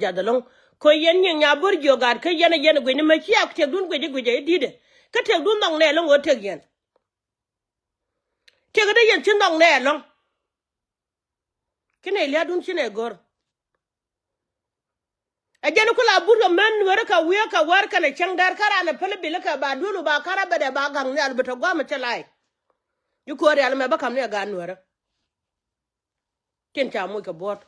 jadalong ko yen yen ya bor jogar ke yen gwe ni ma chi ak te dun gwe dide ka te dun nong ne long o te yen te ga de yen chin nong ne long kine lia dun chine gor a jen ko la bur men wara ka wiya ka war ka ne changdar kara na pele bile ka ba dulu ba kara ba de ba gang ne albata gwa ma chalai yu ko re alme ba kam ne ga nwara ken cha mo ka bot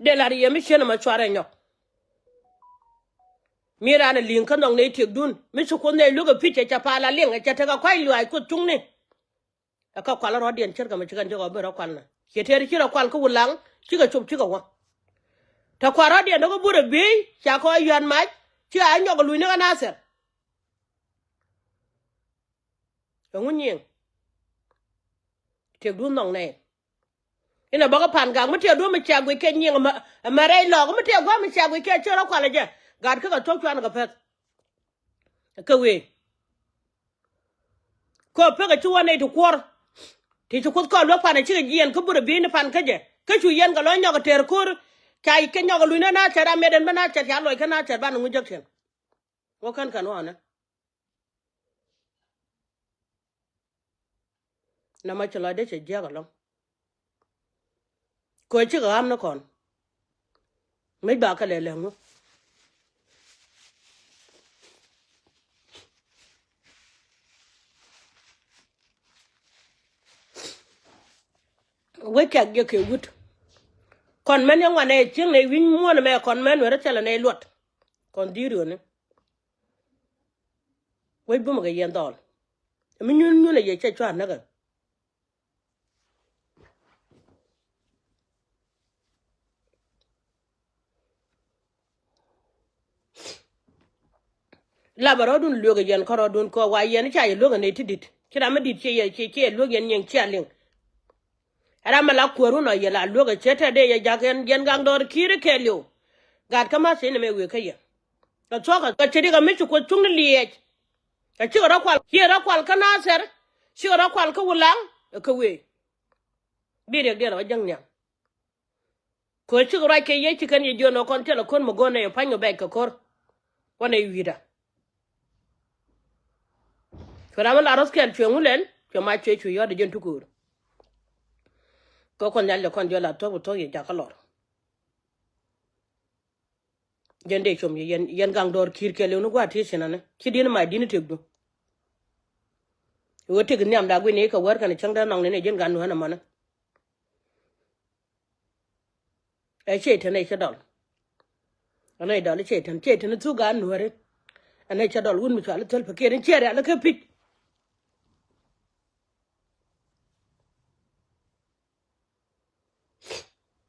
de la riye mi chena ma chware nyok mira na lin kan ne tek dun mi su ko ne luga piche cha pala ling cha ta ka kwai luai ko tung ne aka kwala ro dien cher ka ma chikan jogo be ro kwal na ke ter chira kwal ko wulang chiga chup chiga wa ta kwara dien ko bure be cha ko yan ma chi a nyog lu ne na ser ngunyin tek dun nong ne ina baka pan gang mate do me chagwe ke nying ma rei lo mate gwa me chagwe ke chora kwala je gad ka to chwan ga pet ka we ko pe ga chuwane to kwor ti chu ko lo pan chi yen ko bur bi ni pan ka je ka chu yen ga lo nyo ga ter kur kai ke nyo ga lu na chara meden bana cha ya lo ka na cha ban ngu jak chen wo kan kan wa na na ma chalo de che je ga lo ko chi ga am na kon me ba ka le ngu we ka ge ke gut kon men yang wane ching ne win mo na me kon men wera chala ne lot kon diru ne we bu mo ga yen dol mi nyun ne ye che chwa na ga la barodun lo ga yen korodun ko wa yen cha ye lo ga ne tidit kira ma dit che lo yen yen cha ling ara mala koru no ye la lo ga cheta de ye jagen yen gang dor kire kelio gad kama se ne me we kaya ka choka ka chiri ga mi ko tung liye ka chi ra kwal kana ser chi ra kwal ka wulang ka we bi de de ra jang nya ko chi ra ke ye chi kan ye jono kon tele kon mo gone ye panyo be ka kor wana yida fara man aros ken chwengulen choma chechu yo de jen tukur ko kon yalle kon jola to ye jakalor jende chom ye yen gang dor kir ke le no gwa ti sinane ki din ma din tegdu wo tig nyam da gwe ne ka war kan changda nong ne jen gan no na mana e che tane che dol anai dol che tan tu gan no re anai che dol wun mi chal tel pa ke ren che re la ka pit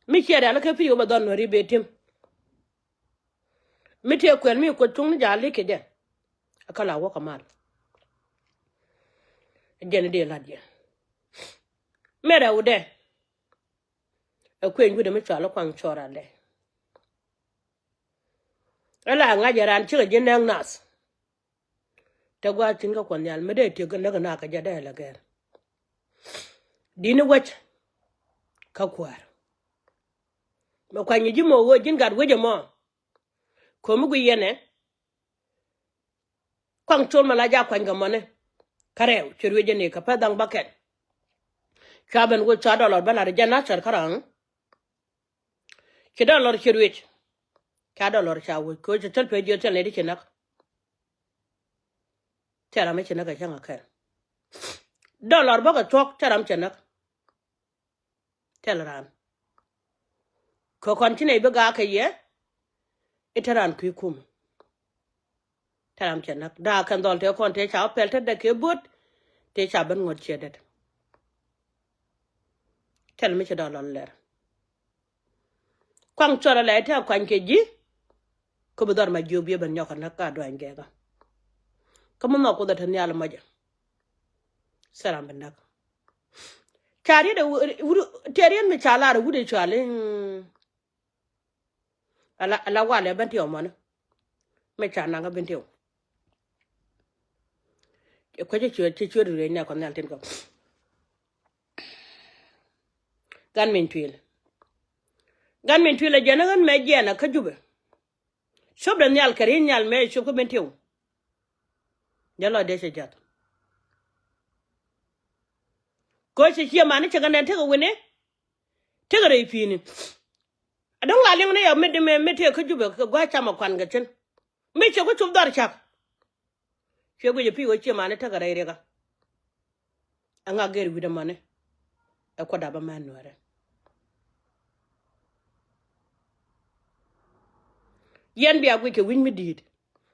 mi che re la ka pit yo ba don no ri betim mi te kwen mi ko tung ja le ke de akala wo kamal jene de la je mera ude akwen gude mi chalo kwang chora le ala nga jaran chi je nang nas ta gwa tin ga kon yal mede te ga na ka jada la ger dini wach ka kwar ma kwanyi ji mo wo jin gad weje mo ko mu yene kwang chol mala ja kwan ga mone karew chirwe je ne ka padang baket chaben go cha dollar bana re jana char karang ki dollar chirwe ka dollar cha wo ko je tel pe je tel ne di chinak tera me chinak ga changa ka dollar ba ga tok teram chinak tel ran ko kontine be ga ka ye itaran ku kum taram chinak da kan dol te kon te cha pel te de ke but te cha ban ngot chedet tel me che dollar ler kwang chora le te kwan ke ji ko be dor ma jobi ban nyoko na ka do ange ga kamo no ko da tan yalla maja saram ban nak kari da terien me chala ra wude chale ala wale ban tiyo mona me chana ga ban tiyo ko je che re nya ko nal tin ko gan min twil jana gan me jena ka jube shob da nyal karin nyal me shob ko bentiu jalo de se jat ko se chia mane chaga nan te ko wene te ga re fini adon la ling ne ya me te ka jube ka gwa chama kwan ga chen me che ko chub dar chak che go je pi wo chia mane te ga re ga anga ger wi da mane e ko da ba man wore yen biya gwe ke win mi dit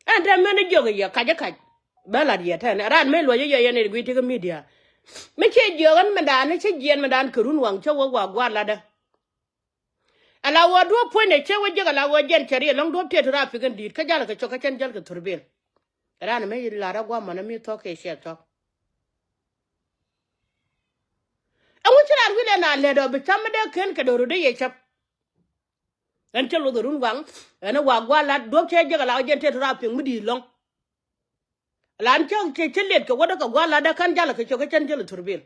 anda me ne joga ya kaja kaj bala dia tan ran me lo ye ye ne gwe te ga media me che jogan me dan che jien me dan kurun wang che wo gwa la da ala wo do pone che wo joga la wo jen chari long do te ra fi gan dit ka jala ka choka chen jal ka turbel ran me la ra gwa mana mi to ke she to awu chira wi le na le do bi cham de ken ka do ru de ye chap en che lo do run wang ana wa gwa la do che joga la jen te ra fi mu di long lan chong che let ka wada ka gwa la da kan jala ka choka chen jal turbel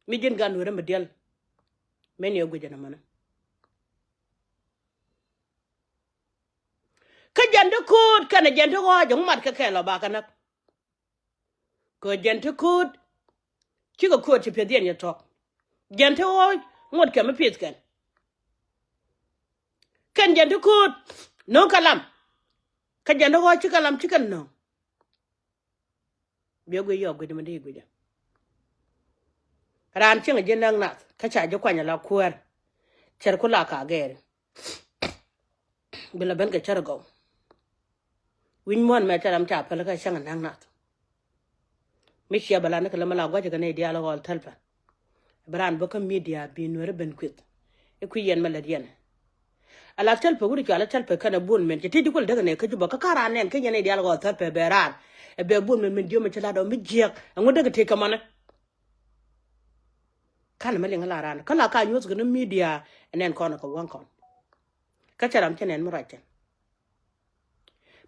mi jin gan wore me del men yo gujana mana ka jande kut kana jande ko jong mat ka kelo ba kana ko jande kut ki ko ko ti pedien ya tok jande o ngot ka me pit kan jande kut no kalam ka jande ko ci kalam ci kan no be go yo gudum de guja ran cin jin nan na ka caje kwanya la kuwar cer kula ka gaire bila ben ka cer go win mon me taram ta pala ka shan nan na mi shi bala na kala mala gwaje ga ne dia la gol talfa bran baka media bi no ben kwit e ku yen mala dian ala talfa guri ka ala talfa kana bun men ti di kol daga ne ka juba ka kara nen ka ne dia la gol talfa beran e be bun men dio me tala do mi jek ngo daga te kamana kana mali ngala ran kala ka news gnu media enen kono ko won kon ka charam tenen mu rajten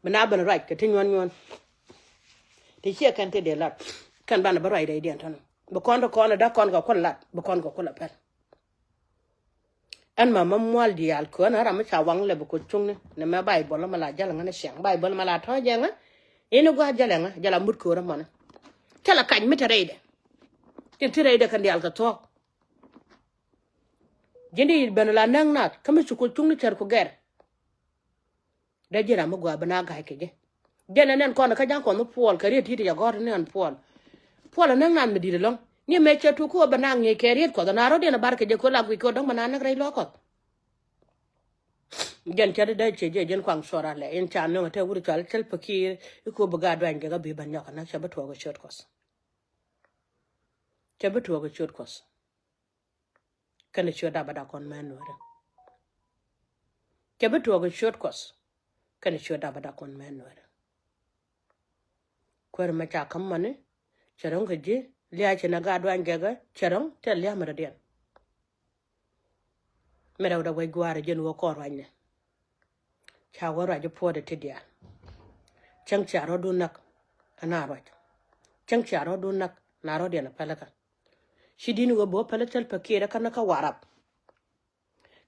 bana ban raj ka tin yon te chi kan te de lat kan bana barai de den tan bo kondo kono da kon ko lat bo kon ko la pel an mama mwal di al ko na ram cha wang le bo ko chung ne ma bai bo la mala jala ngana shang bai bo la mala to jenga ene gwa jala nga jala mut ko ram mana tala kan mi tarede te reide kan di al ka to jindi ben la nang nat kama su ko chung ter ko ger da jira mo gwa bana ga ke je jene nen ko na ka jang ko no pol ka ri ti ya gor nen pol nang nan me di long ni me che tu ko bana nge ke ri ko na ro de na bar ke je ko la ko dong bana na rai lo ko jen che da che je jen kwang sora le en cha no te wuri chal chel pakir ko buga do nge ga bi ban ya na cha ba to go short kos cha ba to go short kos kana shoda bada kon man wara ke beto go short course kana shoda bada kon man wara kwar ma ta kam mane charong gaje liya ce na ga dwan gaga charong te liya mara den mera da wai gwara jen wo ko ranya cha wara je po de tidia chang cha ro du nak ana ro chang cha ro du nak na ro den palaka shidini go bo palatal pakira kana ka warab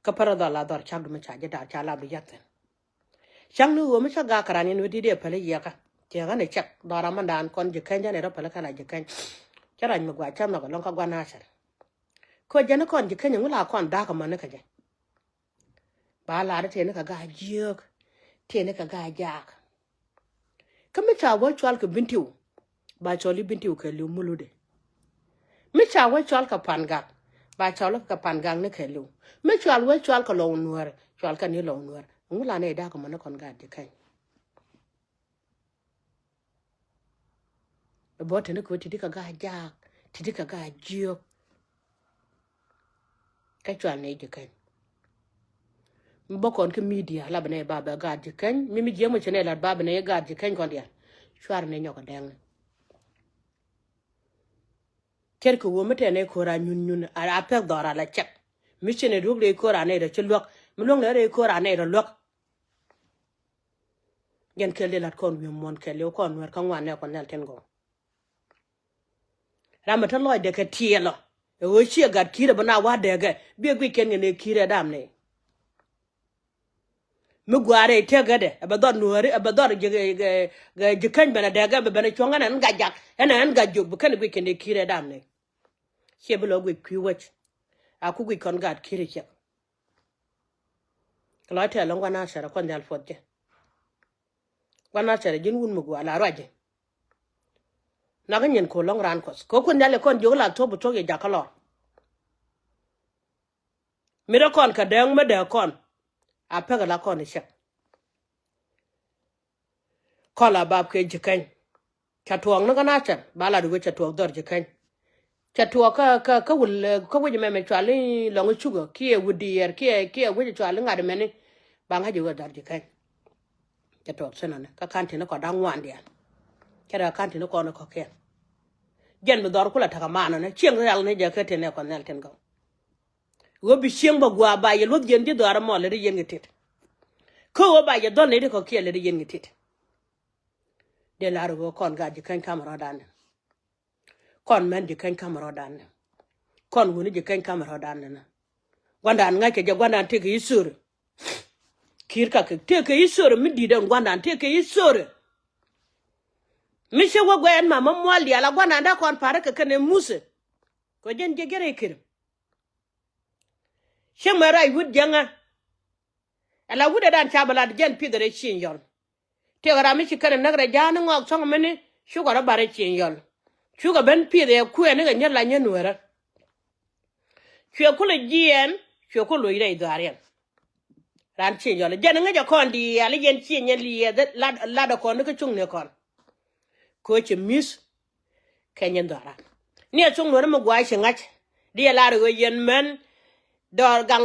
ka parada la dar chagdu ma chaje da chala bi yaten changnu go ma chaga karani no dide pale yaka tiaga ne chak dara mandan kon je kanja ne ro pala kala je kan chara mi gwa cham na go lonka gwa na shar ko jana kon je kanya ngula kon da ka man ka je ba la da te ne ka ga jiyok te ne ka ga jak kama cha wo chwal ka bintiu ba choli bintiu ka lu mulude mi cha we chwal ka panga ba chwal ka panga ne khelu mi chwal we chwal ka lo nuer chwal ka ni lo nuer ngula ne da ka man kon ga de kai bo te ne ko ti ka ga jak ti ka ga jio ka chwal ne de kai mbokon ke media la bane ba ba ga de kai mi je mo chene la ba bane ga de kai kon dia chwar ne nyoko deng kerko wo mete ne ko ra nyun a pe dora la chek mi chene dug le ko ra ne da chulok mi long le ko ra ne da lok gen kele lat kon wi mon kele kon wer kan wane kon nel ten go ramata loy de ke tielo wo chi gat kire bana wa de ga bi gwi ken ne kire dam ne mi gware te ga de abador nuori abador je kan bana de ga bana chonga nan ga jak ena an ga jog bu kan gwi ken ne kire dam ne che bu lo gwi kwi wach aku gwi kon gat kire che kala te long wana shara kon dal fodje wana shara jin wun mu gwala raje na ga nyen ko long ran kos ko kon dal kon jogla to bu to ge jakalo mira kon ka deng me de kon a pega la kon che kola bab ke jikan chatuang na kana chan bala du chatuang dor jikan chatuang ka wul ka wuji me chwali long chugo ki wudi yer ki wuji chwali ngade meni banga jugo dor jikan chatuang senane ka kanti na ko dangwan dia kera kanti na ko na ko ken gen be dor kula taka mana ne chieng real ne jakete ne ko nel ten go wo bi chieng ba gwa ba ye lot gen di dor mo le yen gitit ko wo ba ye don ne ko kiele le yen gitit de la ro kon ga jikan kamera dan kon men jikan kamera dan kon woni jikan kamera dan na gwanda an ngake je gwanda te ke isur kirka ke te ke isur mi di den gwanda te ke isur mi se wo gwen mama mwali ala gwanda nda kon pare ke kene muse ko jen je gere kir she mara wud janga ala wuda dan chabala jen pidere chin yon te gara mi chikane nagre jana ngok song meni shuga bare chin yon shuga ben pide ku ene ga nyala nyenwera chwe kule jien chwe kule ire idarian ran chin yon jen nga ja kon di ala jen chin yen li la da kon ko chung ne kon ko che mis kenyen dara ni chung no mo gwa shi ngach di la ro yen men dor gang